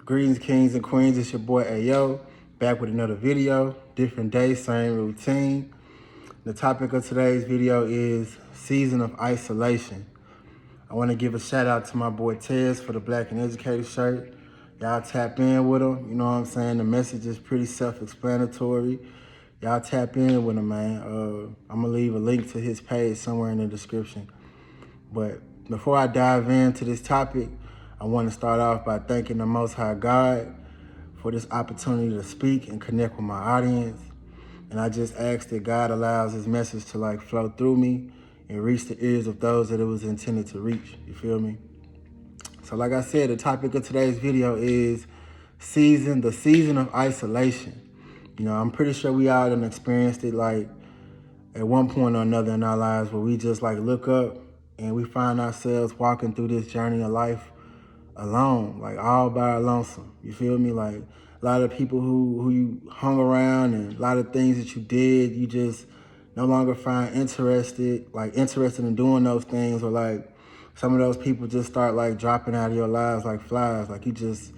Greetings, kings and queens. It's your boy Ayo, back with another video. Different day, same routine. The topic of today's video is season of isolation. I want to give a shout out to my boy Tez for the Black and Educated shirt. Y'all tap in with him. You know what I'm saying? The message is pretty self-explanatory. Y'all tap in with him, man. I'm going to leave a link to his page somewhere in the description. But before I dive into this topic, I want to start off by thanking the Most High God for this opportunity to speak and connect with my audience. And I just ask that God allows his message to flow through me and reach the ears of those that it was intended to reach. You feel me? So like I said, the topic of today's video is the season of isolation. You know, I'm pretty sure we all done experienced it at one point or another in our lives where we just look up and we find ourselves walking through this journey of life alone, all by our lonesome. You feel me? A lot of people who you hung around and a lot of things that you did, you just no longer find interested in doing those things, or some of those people just start dropping out of your lives like flies. You just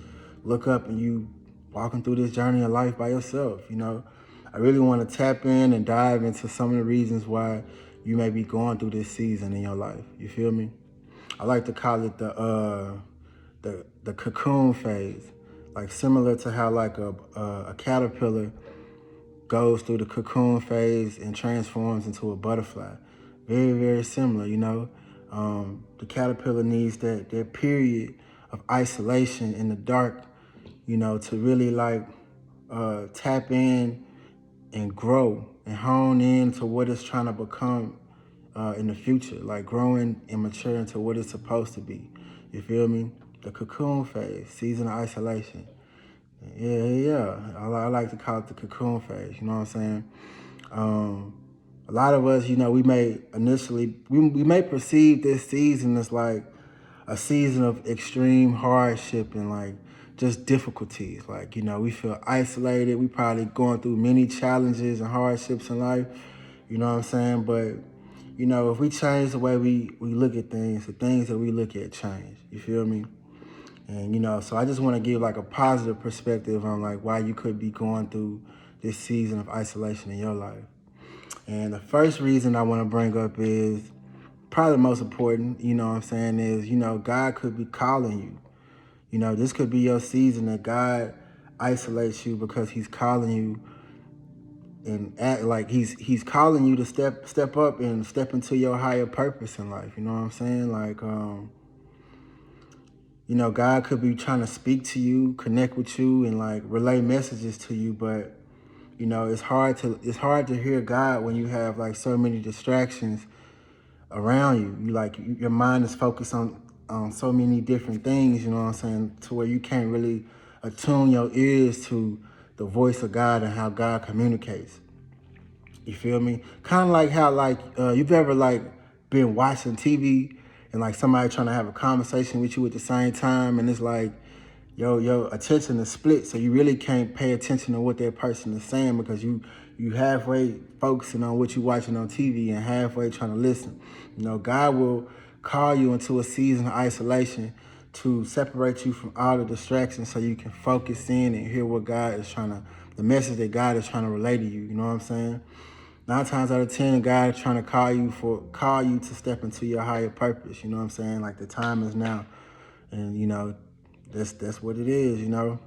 look up and you walking through this journey of life by yourself, you know? I really want to tap in and dive into some of the reasons why you may be going through this season in your life. You feel me? I like to call it the cocoon phase, similar to how a caterpillar goes through the cocoon phase and transforms into a butterfly. Very, very similar, you know. The caterpillar needs that period of isolation in the dark, you know, to really tap in and grow and hone in to what it's trying to become in the future, growing and maturing to what it's supposed to be. You feel me? The cocoon phase, season of isolation. Yeah. I like to call it the cocoon phase, you know what I'm saying? A lot of us, you know, we may perceive this season as a season of extreme hardship and just difficulties. You know, we feel isolated. We probably going through many challenges and hardships in life, you know what I'm saying? But, you know, if we change the way we look at things, the things that we look at change, you feel me? And, you know, so I just want to give a positive perspective on why you could be going through this season of isolation in your life. And the first reason I want to bring up is probably the most important, you know what I'm saying, is, you know, God could be calling you. You know, this could be your season that God isolates you because he's calling you and act he's calling you to step up and step into your higher purpose in life. You know what I'm saying? You know, God could be trying to speak to you, connect with you, and relay messages to you, but you know, it's hard to hear God when you have so many distractions around you. Your mind is focused on so many different things, you know what I'm saying, to where you can't really attune your ears to the voice of God and how God communicates. You feel me? Kind of like how you've ever been watching TV and somebody trying to have a conversation with you at the same time, and it's your attention is split, so you really can't pay attention to what that person is saying because you halfway focusing on what you're watching on TV and halfway trying to listen. You know, God will call you into a season of isolation to separate you from all the distractions so you can focus in and hear what the message that God is trying to relay to you. You know what I'm saying? 9 times out of 10, God is trying to call you to step into your higher purpose. You know what I'm saying? The time is now, and you know, that's what it is. You know,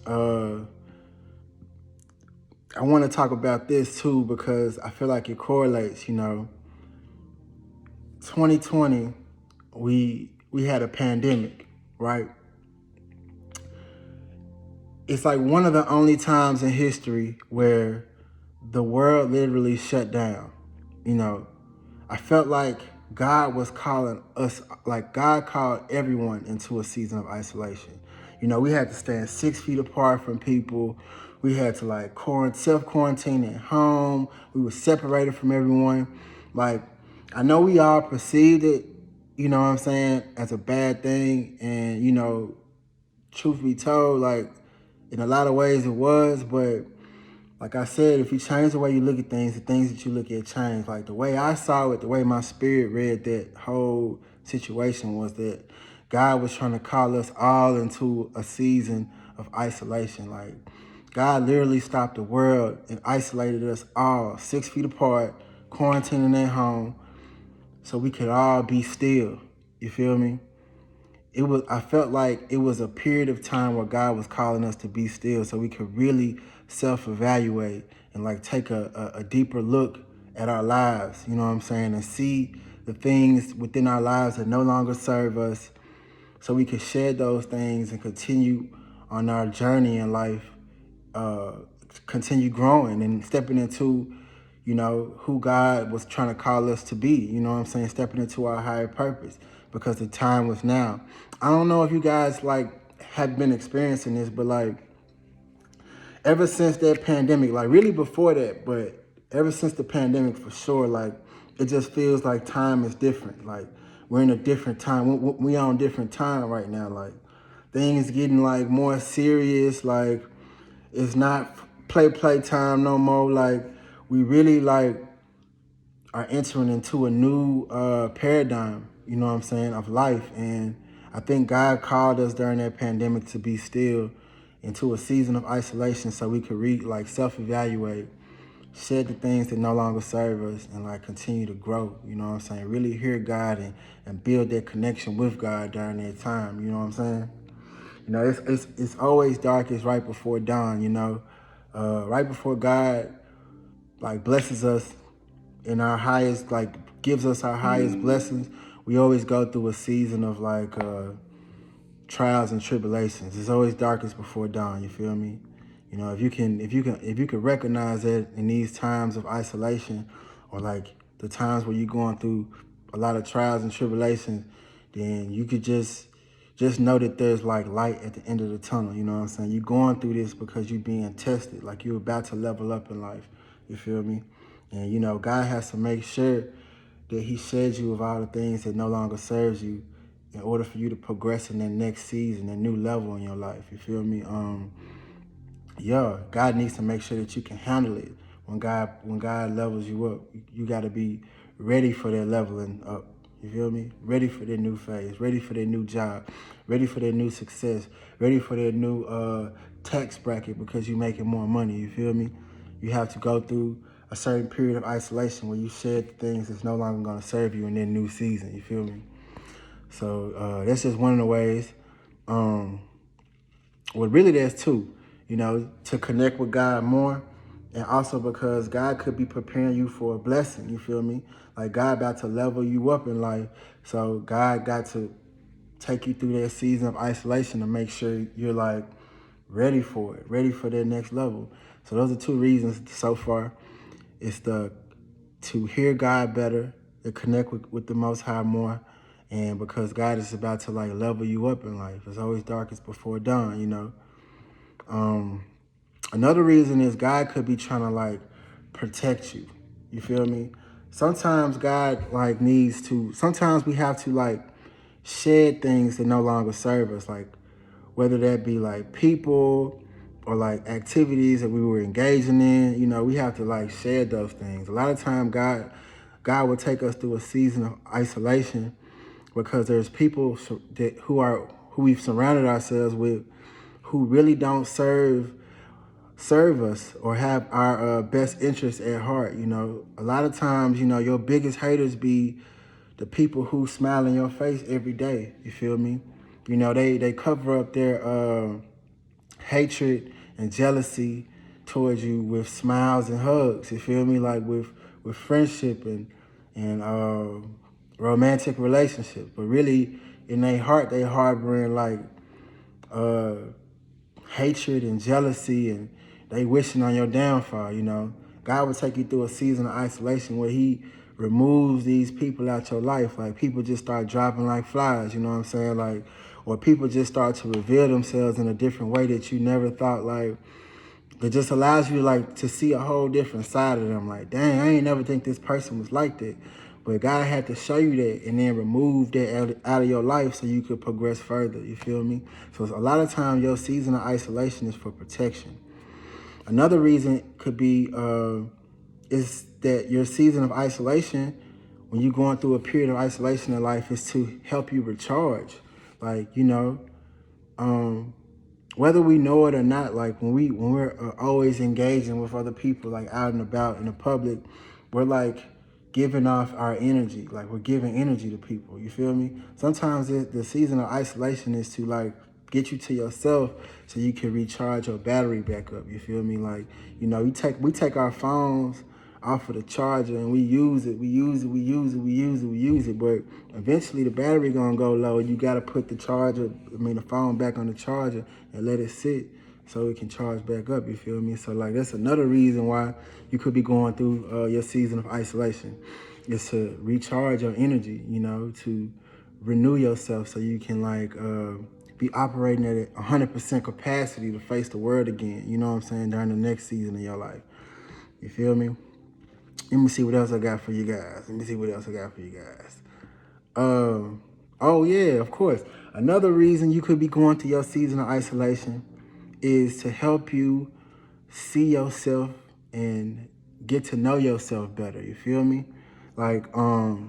I want to talk about this too because I feel like it correlates. You know, 2020, we had a pandemic, right? It's one of the only times in history where the world literally shut down. You know, I felt like God was calling us, God called everyone into a season of isolation. You know, we had to stand 6 feet apart from people. We had to self-quarantine at home. We were separated from everyone. I know we all perceived it, you know what I'm saying, as a bad thing. And, you know, truth be told, in a lot of ways it was, but like I said, if you change the way you look at things, the things that you look at change. The way I saw it, the way my spirit read that whole situation was that God was trying to call us all into a season of isolation. Like, God literally stopped the world and isolated us all 6 feet apart, quarantining at home, so we could all be still. You feel me? I felt like it was a period of time where God was calling us to be still so we could really self-evaluate and like take a deeper look at our lives, you know what I'm saying, and see the things within our lives that no longer serve us, so we could shed those things and continue on our journey in life, continue growing and stepping into, who God was trying to call us to be, you know what I'm saying, stepping into our higher purpose, because the time was now. I don't know if you guys like have been experiencing this, but like ever since that pandemic, like really before that, but ever since the pandemic for sure, like it just feels like time is different. Like we're in a different time. We on different time right now. Like things getting like more serious. Like it's not play time no more. Like we really like are entering into a new paradigm, you know what I'm saying, of life. And I think God called us during that pandemic to be still, into a season of isolation, so we could like self-evaluate, shed the things that no longer serve us, and like continue to grow, you know what I'm saying, really hear God and build that connection with God during that time, you know what I'm saying. It's always darkest right before dawn, right before God like blesses us in our highest, like gives us our highest blessings. We always go through a season of like trials and tribulations. It's always darkest before dawn. You feel me? If you can recognize that in these times of isolation, or like the times where you're going through a lot of trials and tribulations, then you could just know that there's like light at the end of the tunnel. You know what I'm saying? You're going through this because you're being tested. Like you're about to level up in life. You feel me? And God has to make sure that he sheds you of all the things that no longer serves you, in order for you to progress in that next season, that new level in your life. You feel me? God needs to make sure that you can handle it. When God levels you up, you got to be ready for that leveling up. You feel me? Ready for that new phase, ready for that new job, ready for that new success, ready for that new tax bracket, because you're making more money. You feel me? You have to go through a certain period of isolation where you shed things that's no longer going to serve you in that new season. You feel me? So that's just one of the ways. Well, really there's two, to connect with God more, and also because God could be preparing you for a blessing. You feel me? Like God about to level you up in life. So God got to take you through that season of isolation to make sure you're like ready for it, ready for that next level. So those are two reasons so far. It's to hear God better, to connect with the Most High more, and because God is about to like level you up in life. It's always darkest before dawn, Another reason is God could be trying to like protect you. You feel me? Sometimes God like sometimes we have to like shed things that no longer serve us, like whether that be like people or like activities that we were engaging in. We have to like shed those things. A lot of time God will take us through a season of isolation because there's people who we've surrounded ourselves with, who really don't serve us or have our best interests at heart. A lot of times, your biggest haters be the people who smile in your face every day. You feel me? They cover up their hatred and jealousy towards you with smiles and hugs. You feel me? Like with friendship and romantic relationships. But really, in their heart, they harboring like hatred and jealousy, and they wishing on your downfall. God will take you through a season of isolation where he removes these people out your life. Like people just start dropping like flies, you know what I'm saying? Like, or people just start to reveal themselves in a different way that you never thought, like, it just allows you like to see a whole different side of them. Like, dang, I ain't never think this person was like that. But God had to show you that and then remove that out of your life so you could progress further. You feel me? So a lot of times your season of isolation is for protection. Another reason could be is that your season of isolation, when you're going through a period of isolation in life, is to help you recharge. Like, whether we know it or not, like when we're always engaging with other people, like out and about in the public, we're like giving off our energy. Like we're giving energy to people. You feel me? Sometimes the season of isolation is to like get you to yourself so you can recharge your battery back up. You feel me? Like, we take our phones off of the charger and we use it, but eventually the battery gonna go low. You gotta put the phone back on the charger and let it sit so it can charge back up, you feel me? So like that's another reason why you could be going through your season of isolation, is to recharge your energy, to renew yourself so you can be operating at 100% capacity to face the world again, you know what I'm saying, during the next season of your life. You feel me? Let me see what else I got for you guys. Oh yeah, of course. Another reason you could be going through your season of isolation is to help you see yourself and get to know yourself better. You feel me? Like I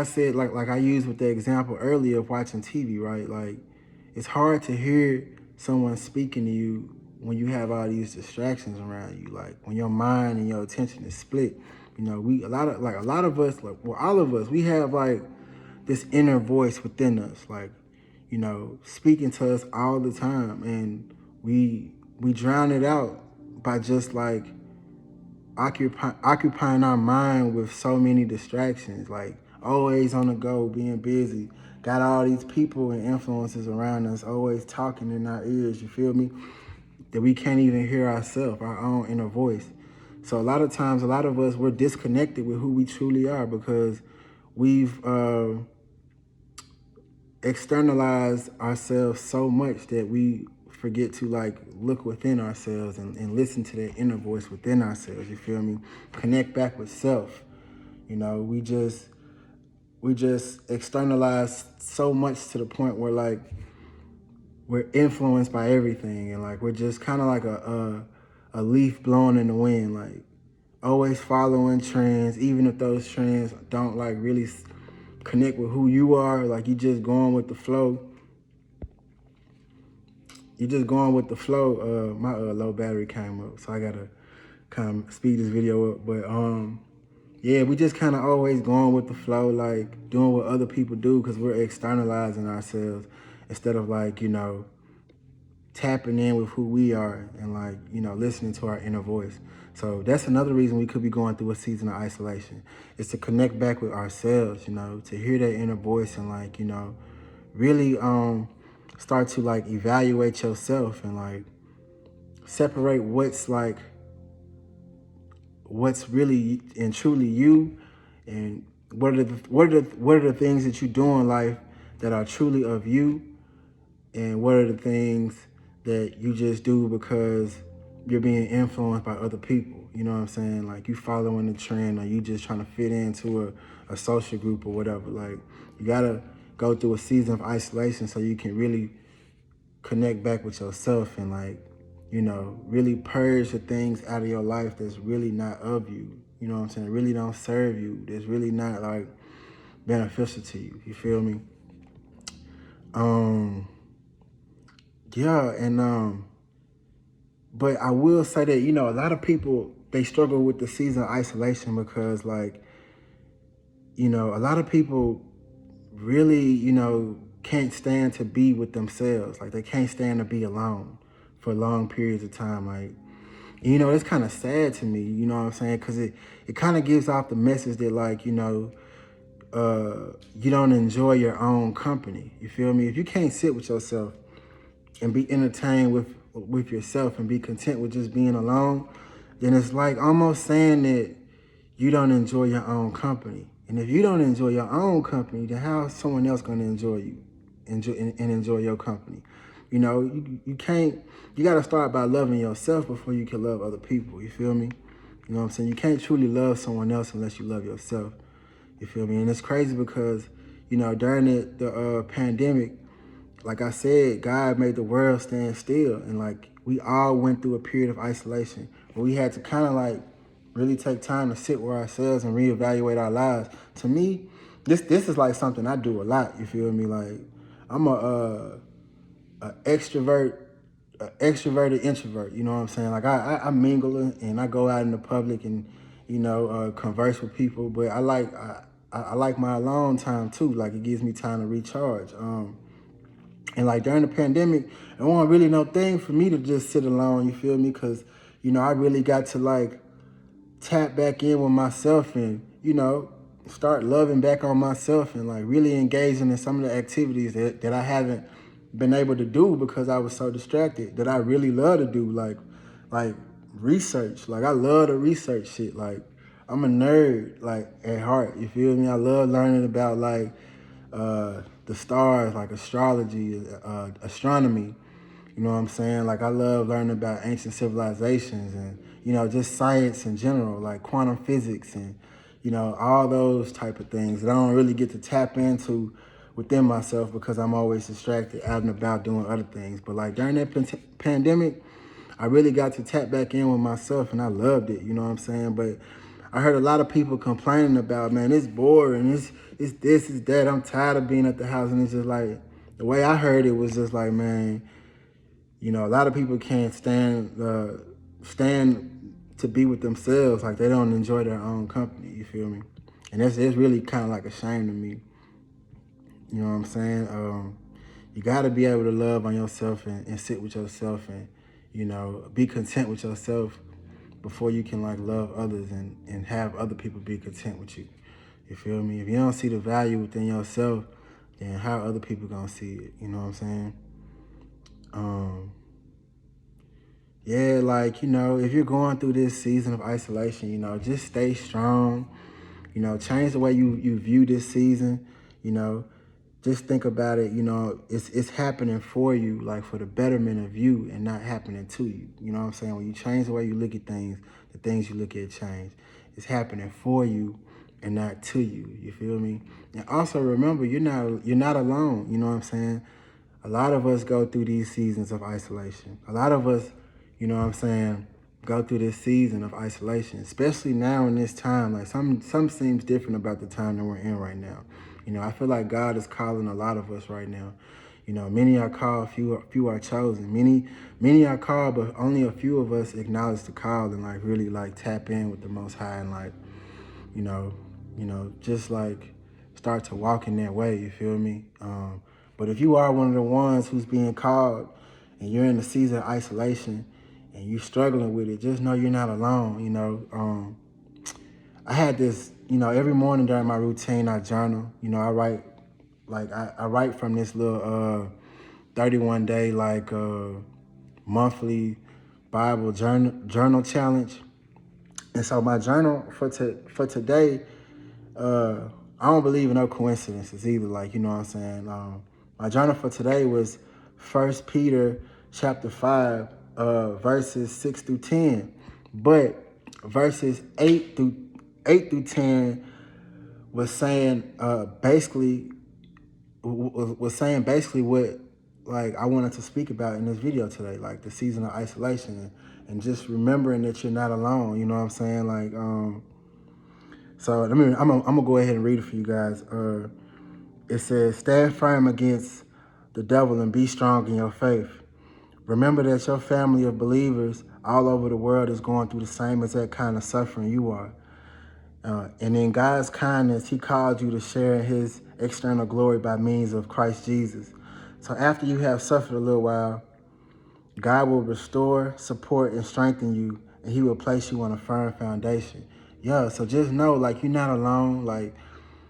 said, like I used with the example earlier of watching TV, right? Like it's hard to hear someone speaking to you when you have all these distractions around you, like when your mind and your attention is split. A lot of us, all of us, we have like this inner voice within us, like, speaking to us all the time, and we drown it out by just like occupying our mind with so many distractions, like always on the go, being busy, got all these people and influences around us always talking in our ears, you feel me, that we can't even hear ourselves, our own inner voice. So a lot of times, a lot of us, we're disconnected with who we truly are because we've externalized ourselves so much that we forget to like look within ourselves and listen to that inner voice within ourselves, you feel me? Connect back with self. We just externalize so much to the point where like we're influenced by everything, and like we're just kind of like a leaf blowing in the wind, like always following trends, even if those trends don't like really connect with who you are. Like you just going with the flow. My low battery came up, so I gotta kind of speed this video up. But yeah, we just kind of always going with the flow, like doing what other people do because we're externalizing ourselves instead of like, tapping in with who we are and like, listening to our inner voice. So that's another reason we could be going through a season of isolation, is to connect back with ourselves, to hear that inner voice and like, really start to like evaluate yourself and like separate what's really and truly you, and what are the things that you do in life that are truly of you, and what are the things that you just do because you're being influenced by other people. You know what I'm saying? Like you following the trend, or you just trying to fit into a social group or whatever. Like you gotta go through a season of isolation so you can really connect back with yourself and like, really purge the things out of your life that's really not of you. You know what I'm saying? Really don't serve you. That's really not like beneficial to you. You feel me? Yeah, and but I will say that, a lot of people, they struggle with the season of isolation because like, a lot of people really, can't stand to be with themselves. Like they can't stand to be alone for long periods of time. Like, it's kind of sad to me, you know what I'm saying? Because it kind of gives off the message that like, you don't enjoy your own company. You feel me? If you can't sit with yourself and be entertained with yourself and be content with just being alone, then it's like almost saying that you don't enjoy your own company. And if you don't enjoy your own company, then how is someone else going to enjoy you and enjoy your company? You can't, you got to start by loving yourself before you can love other people. You feel me? You know what I'm saying? You can't truly love someone else unless you love yourself. You feel me? And it's crazy because, during the pandemic, like I said, God made the world stand still. And like we all went through a period of isolation where we had to kind of like really take time to sit with ourselves and reevaluate our lives. To me, this is like something I do a lot. You feel me? Like I'm a extrovert, extroverted introvert. You know what I'm saying? Like I mingle and I go out in the public and converse with people. But I like my alone time too. Like it gives me time to recharge. And like during the pandemic, it wasn't really no thing for me to just sit alone. You feel me? Because I really got to like tap back in with myself and start loving back on myself and like really engaging in some of the activities that I haven't been able to do because I was so distracted, that I really love to do, like research. Like I love to research shit. Like I'm a nerd, like at heart. You feel me? I love learning about like the stars, like astrology, astronomy. You know what I'm saying? Like I love learning about ancient civilizations and, just science in general, like quantum physics and, all those type of things that I don't really get to tap into within myself because I'm always distracted out and about doing other things. But like during that pandemic, I really got to tap back in with myself and I loved it, you know what I'm saying? But I heard a lot of people complaining about, man, it's boring, it's this, it's that, I'm tired of being at the house. And it's just like, the way I heard it was just like, man, a lot of people can't stand to be with themselves. Like they don't enjoy their own company. You feel me? And it's really kind of like a shame to me. You know what I'm saying? You got to be able to love on yourself and sit with yourself and be content with yourself before you can like love others and have other people be content with you. You feel me? If you don't see the value within yourself, then how other people gonna see it? You know what I'm saying? Yeah, like, if you're going through this season of isolation, just stay strong, change the way you view this season, just think about it, it's happening for you, like for the betterment of you and not happening to you. You know what I'm saying? When you change the way you look at things, the things you look at change. It's happening for you and not to you. You feel me? And also remember, you're not alone. You know what I'm saying? A lot of us go through these seasons of isolation. A lot of us, go through this season of isolation, especially now in this time. Like some seems different about the time that we're in right now. I feel like God is calling a lot of us right now. Many are called, few are chosen. Many are called, but only a few of us acknowledge the call and like really like tap in with the Most High and like, just like start to walk in that way. You feel me? But if you are one of the ones who's being called and you're in the season of isolation and you're struggling with it, just know you're not alone. I had this, every morning during my routine, I journal. I write, like I write from this little 31 day like monthly Bible journal challenge. And so my journal for today, I don't believe in no coincidences either. Like, you know what I'm saying? My journal for today was 1 Peter chapter 5, verses 6 through 10. But verses 8 through 10 was saying basically what like I wanted to speak about in this video today, like the season of isolation and just remembering that you're not alone. You know what I'm saying? Like so I'm gonna go ahead and read it for you guys. It says, "Stand firm against the devil and be strong in your faith. Remember that your family of believers all over the world is going through the same exact kind of suffering you are. And in God's kindness, he called you to share in his external glory by means of Christ Jesus. So after you have suffered a little while, God will restore, support, and strengthen you, and he will place you on a firm foundation." Yeah, so just know, like, you're not alone. Like,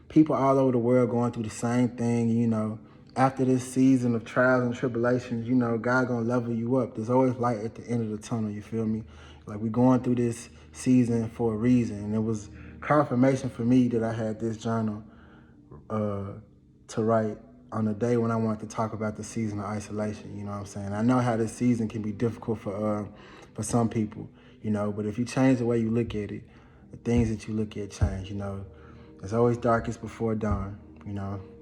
people all over the world going through the same thing. After this season of trials and tribulations, God gonna level you up. There's always light at the end of the tunnel, you feel me? Like, we're going through this season for a reason. And it was confirmation for me that I had this journal to write on the day when I wanted to talk about the season of isolation. You know what I'm saying? I know how this season can be difficult for some people, but if you change the way you look at it, the things that you look at change. It's always darkest before dawn.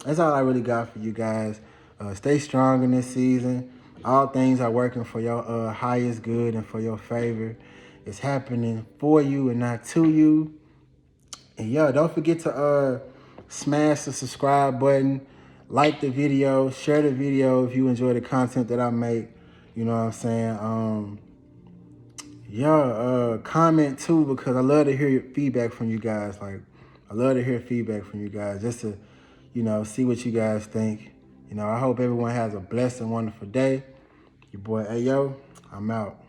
That's all I really got for you guys. Stay strong in this season. All things are working for your highest good and for your favor. It's happening for you and not to you. And yeah, don't forget to Smash the subscribe button, like the video, share the video if you enjoy the content that I make. You know what I'm saying? Comment too, because I love to hear feedback from you guys. Like, I love to hear feedback from you guys just to, see what you guys think. I hope everyone has a blessed and wonderful day. Your boy Ayo, I'm out.